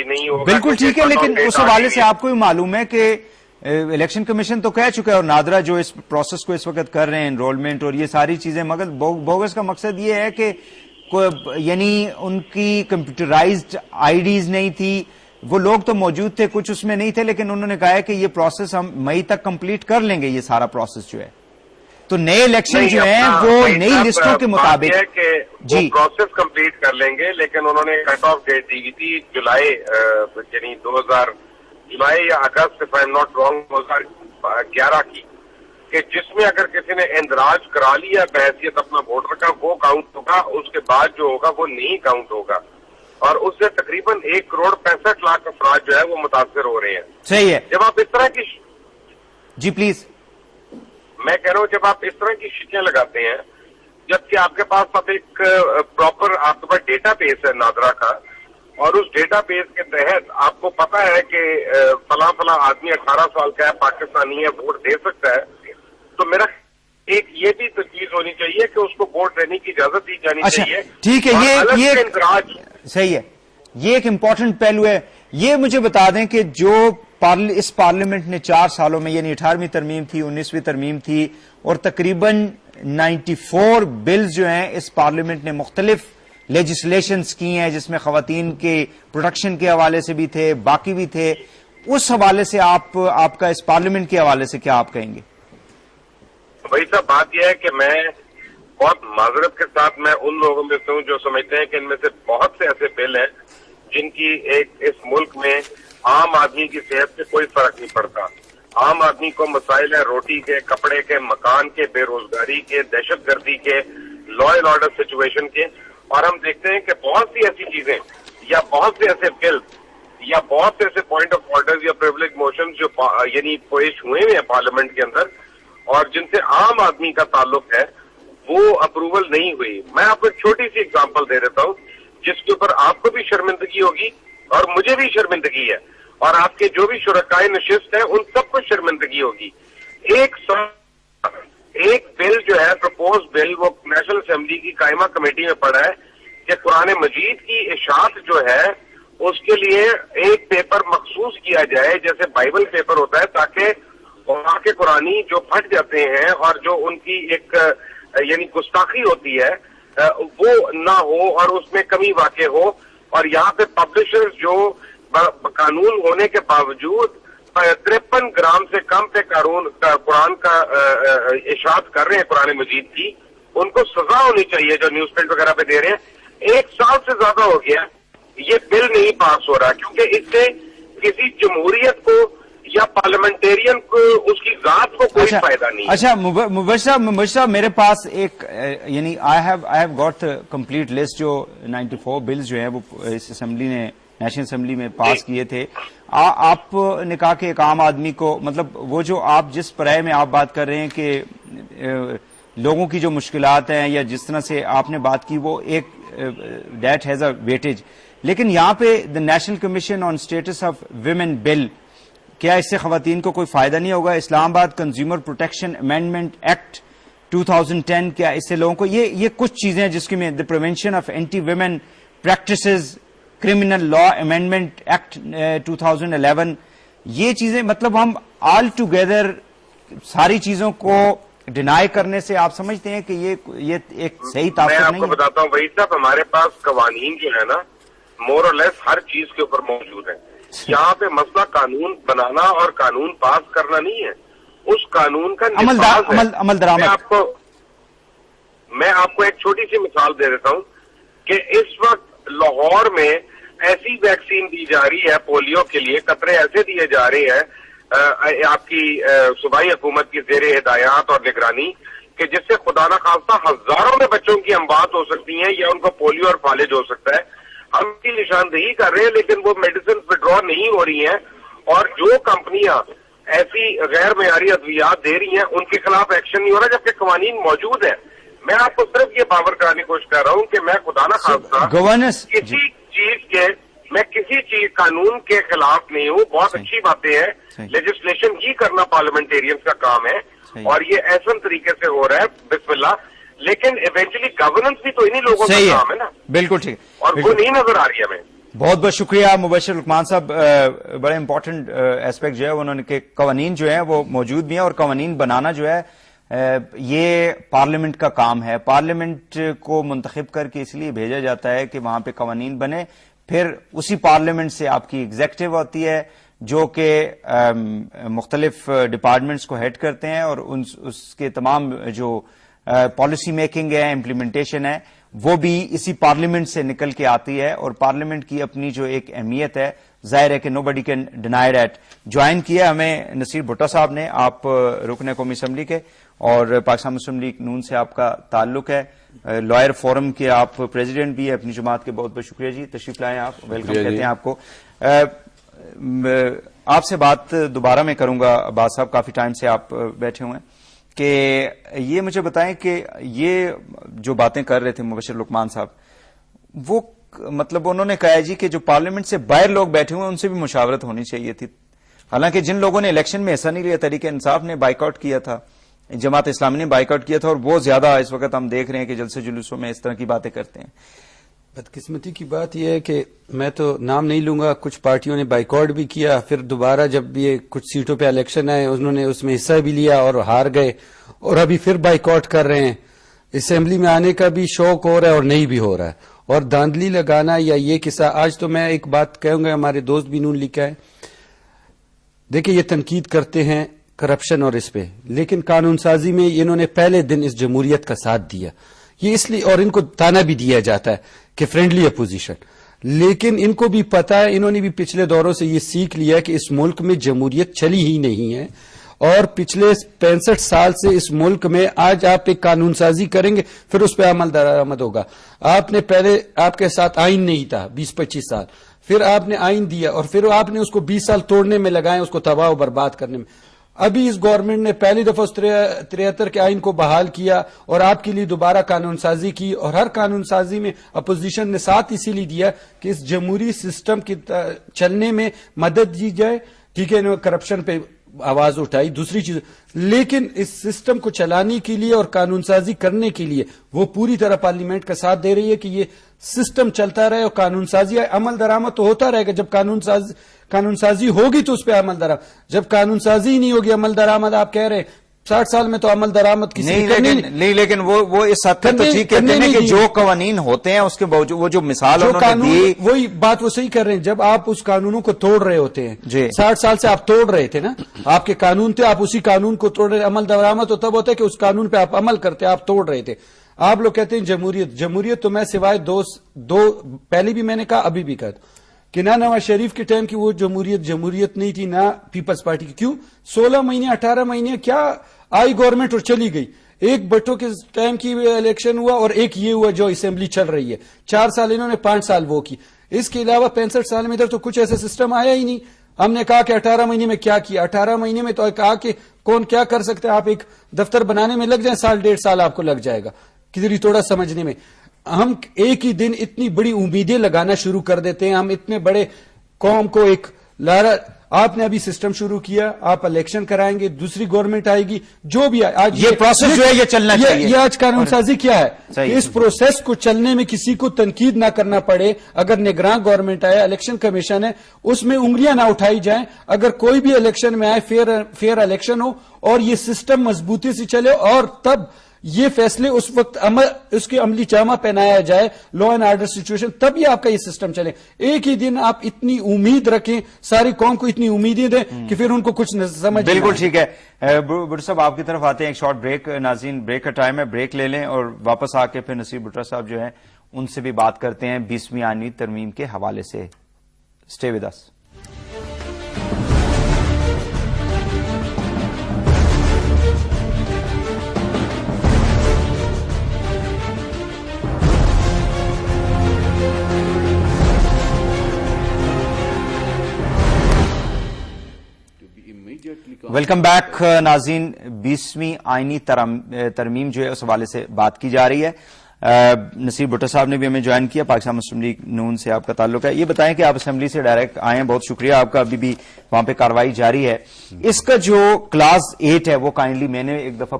نہیں ہوگا. بالکل ٹھیک ہے, لیکن اس حوالے سے آپ کو بھی معلوم ہے کہ الیکشن کمیشن تو کہہ چکا ہے, اور نادرا جو اس پروسیس کو اس وقت کر رہے ہیں, انرولمنٹ اور یہ ساری چیزیں, مگر بوگس کا مقصد یہ ہے کہ یعنی ان کی کمپیوٹرائزڈ آئی ڈیز نہیں تھی, وہ لوگ تو موجود تھے, کچھ اس میں نہیں تھے, لیکن انہوں نے کہا ہے کہ یہ پروسیس ہم مئی تک کمپلیٹ کر لیں گے, یہ سارا پروسیس جو ہے. تو نئے الیکشن جو ہیں وہ نئی لسٹوں کے مطابق جی پروسیس کمپلیٹ کر لیں گے, لیکن انہوں نے کٹ آف ڈیٹ دی تھی جولائی, یعنی 2000 جولائی یا اگست, if I am not wrong, 2011 کی, کہ جس میں اگر کسی نے اندراج کرا لیا بحیثیت اپنا ووٹر کا, وہ کاؤنٹ ہوگا, اس کے بعد جو ہوگا وہ نہیں کاؤنٹ ہوگا, اور اس سے تقریباً 1,65,00,000 افراد جو ہے وہ متاثر ہو رہے ہیں. صحیح ہے. جب آپ اس طرح کی جی پلیز, میں کہہ رہا ہوں, جب آپ اس طرح کی شیٹیں لگاتے ہیں, جبکہ آپ کے پاس اب ایک پراپر آپ کے پاس ڈیٹا بیس ہے نادرا کا, اور اس ڈیٹا بیس کے تحت آپ کو پتا ہے کہ فلاں فلاں آدمی 18 سال کا ہے, پاکستانی ہے, ووٹ دے سکتا ہے, تو میرا ایک یہ بھی تجویز ہونی چاہیے کہ اس کو ووٹ دینے کی اجازت دی جانی چاہیے. ٹھیک ہے, یہ صحیح ہے, یہ ایک امپورٹنٹ پہلو ہے. یہ مجھے بتا دیں کہ جو اس پارلیمنٹ نے 4 سالوں میں, یعنی 18ویں ترمیم تھی, 19ویں ترمیم تھی, اور تقریباً 94 بلز جو ہیں اس پارلیمنٹ نے مختلف لیجسلیشنز کی ہیں, جس میں خواتین کے پروٹیکشن کے حوالے سے بھی تھے, باقی بھی تھے. اس حوالے سے آپ کا اس پارلیمنٹ کے حوالے سے کیا آپ کہیں گے؟ بھائی صاحب, بات یہ ہے کہ میں بہت معذرت کے ساتھ میں ان لوگوں میں سے ہوں جو سمجھتے ہیں کہ ان میں سے بہت سے ایسے بل ہیں جن کی اس ملک میں عام آدمی کی صحت سے کوئی فرق نہیں پڑتا. عام آدمی کو مسائل ہے روٹی کے, کپڑے کے, مکان کے, بے روزگاری کے, دہشت گردی کے, لا اینڈ آرڈر سچویشن کے, اور ہم دیکھتے ہیں کہ بہت سی ایسی چیزیں یا بہت سے ایسے بل یا بہت سے ایسے پوائنٹ آف آرڈر یا پریولیج موشن جو یعنی پیش ہوئے ہیں پارلیمنٹ کے اندر, اور جن سے عام آدمی کا تعلق ہے, وہ اپروول نہیں ہوئی. میں آپ کو ایک چھوٹی سی اگزامپل دے دیتا ہوں جس کے اوپر آپ کو بھی شرمندگی ہوگی اور مجھے بھی شرمندگی ہے, اور آپ کے جو بھی شرکائے نشست ہیں ان سب کو شرمندگی ہوگی. ایک بل جو ہے پرپوز بل, وہ نیشنل اسمبلی کی قائمہ کمیٹی میں پڑا ہے کہ قرآن مجید کی اشاعت جو ہے اس کے لیے ایک پیپر مخصوص کیا جائے, جیسے بائبل پیپر ہوتا ہے, تاکہ وہاں کے قرآنی جو پھٹ جاتے ہیں اور جو ان کی ایک یعنی گستاخی ہوتی ہے وہ نہ ہو اور اس میں کمی واقع ہو. اور یہاں پہ پبلشرز جو قانون ہونے کے باوجود 53 گرام سے کم پہ قرآن کا اشاعت کر رہے ہیں قرآن مجید کی, ان کو سزا ہونی چاہیے جو نیوز پرنٹ وغیرہ پہ دے رہے ہیں. 1 سال سے زیادہ ہو گیا یہ بل نہیں پاس ہو رہا, کیونکہ اس سے کسی جمہوریت کو یا پارلیمنٹیرین کو, اس کی ذات کو کوئی فائدہ نہیں. اچھا مبشر صاحب, میرے پاس ایک یعنی I have got complete list جو 94 بلز جو ہیں وہ اس اسمبلی نے, نیشنل اسمبلی میں پاس کیے تھے. آپ نے کہا کہ ایک عام آدمی کو, مطلب وہ جو آپ جس پرائے میں آپ بات کر رہے ہیں کہ لوگوں کی جو مشکلات ہیں یا جس طرح سے آپ نے بات کی, وہ ایک دیٹ ہیز اے ویٹیج, لیکن یہاں پہ the National Commission on Status of Women bill, کیا اس سے خواتین کو کوئی فائدہ نہیں ہوگا؟ اسلام آباد کنزیومر پروٹیکشن امینڈمنٹ ایکٹ 2010, کیا اس سے لوگوں کو یہ کچھ چیزیں ہیں جس کی میں the prevention of anti women practices, criminal law amendment act 2011, یہ چیزیں, مطلب ہم آل ٹوگیدر ساری چیزوں کو ڈینائی کرنے سے آپ سمجھتے ہیں کہ یہ ایک صحیح تاثر نہیں ہے؟ میں آپ کو بتاتا ہوں وحید صاحب, ہمارے پاس قوانین جو ہے نا مور اور لیس ہر چیز کے اوپر موجود ہیں. یہاں پہ مسئلہ قانون بنانا اور قانون پاس کرنا نہیں ہے, اس قانون کا عمل درآمد. میں آپ کو ایک چھوٹی سی مثال دے دیتا ہوں کہ اس وقت لاہور میں ایسی ویکسین دی جا رہی ہے پولیو کے لیے, قطرے ایسے دیے جا رہے ہیں آپ کی صوبائی حکومت کی زیر ہدایات اور نگرانی, کہ جس سے خدا نخواستہ ہزاروں میں بچوں کی اموات ہو سکتی ہیں یا ان کو پولیو اور فالج ہو سکتا ہے. ہم کی نشاندہی کر رہے ہیں لیکن وہ میڈیسن وڈرا نہیں ہو رہی ہیں, اور جو کمپنیاں ایسی غیر معیاری ادویات دے رہی ہیں ان کے خلاف ایکشن نہیں ہو رہا, جبکہ قوانین موجود ہیں. میں آپ کو صرف یہ باور کرانے کی کوشش کر رہا ہوں کہ میں خدا نخواستہ کسی چیز قانون کے خلاف نہیں ہوں. بہت اچھی باتیں ہیں, لیجسلیشن ہی کرنا پارلیمنٹیرینز کا کام ہے, اور یہ ایسا طریقے سے ہو رہا ہے, بسم اللہ, لیکن ایونچولی گورننس بھی تو انہی لوگوں کا کام ہے نا. بالکل ٹھیک, اور وہ نہیں نظر آ رہی ہے ہمیں. بہت بہت شکریہ مبشر لقمان صاحب. بڑے امپورٹنٹ ایسپیکٹ جو ہے انہوں نے کہ قوانین جو ہیں وہ موجود بھی ہیں اور قوانین بنانا جو ہے یہ پارلیمنٹ کا کام ہے. پارلیمنٹ کو منتخب کر کے اس لیے بھیجا جاتا ہے کہ وہاں پہ قوانین بنے, پھر اسی پارلیمنٹ سے آپ کی ایگزیکٹو ہوتی ہے جو کہ مختلف ڈپارٹمنٹس کو ہیڈ کرتے ہیں اور اس کے تمام جو پالیسی میکنگ ہے, امپلیمنٹیشن ہے, وہ بھی اسی پارلیمنٹ سے نکل کے آتی ہے. اور پارلیمنٹ کی اپنی جو ایک اہمیت ہے, ظاہر ہے کہ نو بڈی کین ڈینائی دیٹ. جوائن کیا ہمیں نصیر بھٹو صاحب نے, آپ رکن قومی اسمبلی کے اور پاکستان مسلم لیگ نون سے آپ کا تعلق ہے, لائر فورم کے آپ پریزیڈنٹ بھی ہے اپنی جماعت کے. بہت بہت شکریہ جی, تشریف لائیں آپ, ویلکم کہتے ہیں آپ کو. آپ سے بات دوبارہ میں کروں گا عباس صاحب, کافی ٹائم سے آپ بیٹھے ہوئے ہیں, کہ یہ مجھے بتائیں کہ یہ جو باتیں کر رہے تھے مبشر لقمان صاحب, وہ مطلب انہوں نے کہا جی کہ جو پارلیمنٹ سے باہر لوگ بیٹھے ہوئے ہیں ان سے بھی مشاورت ہونی چاہیے تھی. حالانکہ جن لوگوں نے الیکشن میں حصہ نہیں لیا, تحریک انصاف نے بائیک آؤٹ کیا تھا, جماعت اسلامی نے بائیک آؤٹ کیا تھا, اور وہ زیادہ اس وقت ہم دیکھ رہے ہیں کہ جلسے جلوسوں میں اس طرح کی باتیں کرتے ہیں. بدقسمتی کی بات یہ ہے کہ میں تو نام نہیں لوں گا, کچھ پارٹیوں نے بائیک آؤٹ بھی کیا, پھر دوبارہ جب یہ کچھ سیٹوں پہ الیکشن آئے انہوں نے اس میں حصہ بھی لیا اور ہار گئے, اور ابھی پھر بائیک آؤٹ کر رہے ہیں. اسمبلی میں آنے کا بھی شوق ہو رہا ہے اور نہیں بھی ہو رہا ہے, اور دھاندلی لگانا یا یہ قصہ. آج تو میں ایک بات کہوں گا, ہمارے دوست بھی نون لکھا ہے, دیکھیں یہ تنقید کرتے ہیں کرپشن اور اس پہ, لیکن قانون سازی میں انہوں نے پہلے دن اس جمہوریت کا ساتھ دیا. یہ اس لیے, اور ان کو تانا بھی دیا جاتا ہے کہ فرینڈلی اپوزیشن, لیکن ان کو بھی پتا ہے, انہوں نے بھی پچھلے دوروں سے یہ سیکھ لیا کہ اس ملک میں جمہوریت چلی ہی نہیں ہے, اور پچھلے 65 سال سے اس ملک میں آج آپ ایک قانون سازی کریں گے پھر اس پہ عمل درآمد ہوگا. آپ نے پہلے آپ کے ساتھ آئین نہیں تھا 20-25 سال, پھر آپ نے آئین دیا اور پھر آپ نے اس کو 20 سال توڑنے میں لگائے, اس کو تباہ و برباد کرنے میں. ابھی اس گورنمنٹ نے پہلی دفعہ 73 کے آئین کو بحال کیا اور آپ کے لیے دوبارہ قانون سازی کی, اور ہر قانون سازی میں اپوزیشن نے ساتھ اسی لیے دیا کہ اس جمہوری سسٹم کے چلنے میں مدد دی جائے. ٹھیک ہے, کرپشن پہ آواز اٹھائی, دوسری چیز, لیکن اس سسٹم کو چلانے کے لیے اور قانون سازی کرنے کے لیے وہ پوری طرح پارلیمنٹ کا ساتھ دے رہی ہے کہ یہ سسٹم چلتا رہے اور قانون سازی, عمل درآمد تو ہوتا رہے گا. جب قانون سازی ہوگی تو اس پہ عمل درآمد, جب قانون سازی ہی نہیں ہوگی عمل درآمد آپ کہہ رہے 60 سال میں تو عمل درآمد کسی نہیں, لیکن وہ اس حد تک تو ٹھیک کہتے ہیں کہ جو قوانین ہوتے ہیں اس کے باوجود وہ جو مثال انہوں نے دی, وہی بات وہ صحیح کر رہے ہیں. جب آپ اس قانونوں کو توڑ رہے ہوتے ہیں, 60 سال سے آپ توڑ رہے تھے نا, آپ کے قانون تھے, آپ اسی قانون کو توڑ رہے, عمل درآمد تو تب ہوتا ہے کہ اس قانون پہ آپ عمل کرتے, آپ توڑ رہے تھے. آپ لوگ کہتے ہیں جمہوریت تو میں سوائے دو پہلے بھی میں نے کہا, ابھی بھی کہتا کہ نہ نواز شریف کے ٹائم کی وہ جمہوریت نہیں تھی, نہ پیپلز پارٹی کی. کیوں 16 مہینے 18 مہینے کیا آئی گورنمنٹ اور چلی گئی. ایک بٹو کے ٹائم کی الیکشن ہوا اور ایک یہ ہوا جو اسمبلی چل رہی ہے. 4 سال انہوں نے, 5 سال وہ کی. اس کے علاوہ 65 سال میں ادھر تو کچھ ایسا سسٹم آیا ہی نہیں. ہم نے کہا کہ 18 مہینے میں کیا کیا, 18 مہینے میں تو کہا کہ کون کیا کر سکتے ہیں. آپ ایک دفتر بنانے میں لگ جائیں, 1.5 سال آپ کو لگ جائے گا کدھر تھوڑا سمجھنے میں. ہم ایک ہی دن اتنی بڑی امیدیں لگانا شروع کر دیتے ہیں, ہم اتنے بڑے قوم کو ایک لارا. آپ نے ابھی سسٹم شروع کیا, آپ الیکشن کرائیں گے, دوسری گورنمنٹ آئے گی, جو بھی آج یہ پروسیس جو ہے یہ چلنا چاہیے. یہ آج قانون سازی کیا ہے کہ اس پروسیس کو چلنے میں کسی کو تنقید نہ کرنا پڑے. اگر نگراں گورنمنٹ آئے, الیکشن کمیشن ہے, اس میں انگلیاں نہ اٹھائی جائیں. اگر کوئی بھی الیکشن میں آئے, فیئر الیکشن ہو اور یہ سسٹم مضبوطی سے چلے, اور تب یہ فیصلے اس وقت اس کی عملی جامہ پہنایا جائے, لا اینڈ آرڈر سچویشن, تب یہ آپ کا یہ سسٹم چلے. ایک ہی دن آپ اتنی امید رکھیں, ساری قوم کو اتنی امیدیں دیں کہ پھر ان کو کچھ سمجھ. بالکل ٹھیک ہے. بھٹو صاحب آپ کی طرف آتے ہیں, ایک شارٹ بریک. ناظرین بریک کا ٹائم ہے, بریک لے لیں اور واپس آ کے پھر نصیر بھٹو صاحب جو ہیں ان سے بھی بات کرتے ہیں 20ویں آئینی ترمیم کے حوالے سے. Stay with us. Welcome back ناظرین. 20ویں آئینی ترمیم جو ہے اس حوالے سے بات کی جا رہی ہے. نصیر بھٹو صاحب نے بھی ہمیں جوائن کیا, پاکستان مسلم لیگ نون سے آپ کا تعلق ہے. یہ بتائیں کہ آپ اسمبلی سے ڈائریکٹ آئے ہیں, بہت شکریہ آپ کا, ابھی بھی وہاں پہ کاروائی جاری ہے. اس کا جو کلاس 8 ہے وہ کائنڈلی میں نے ایک دفعہ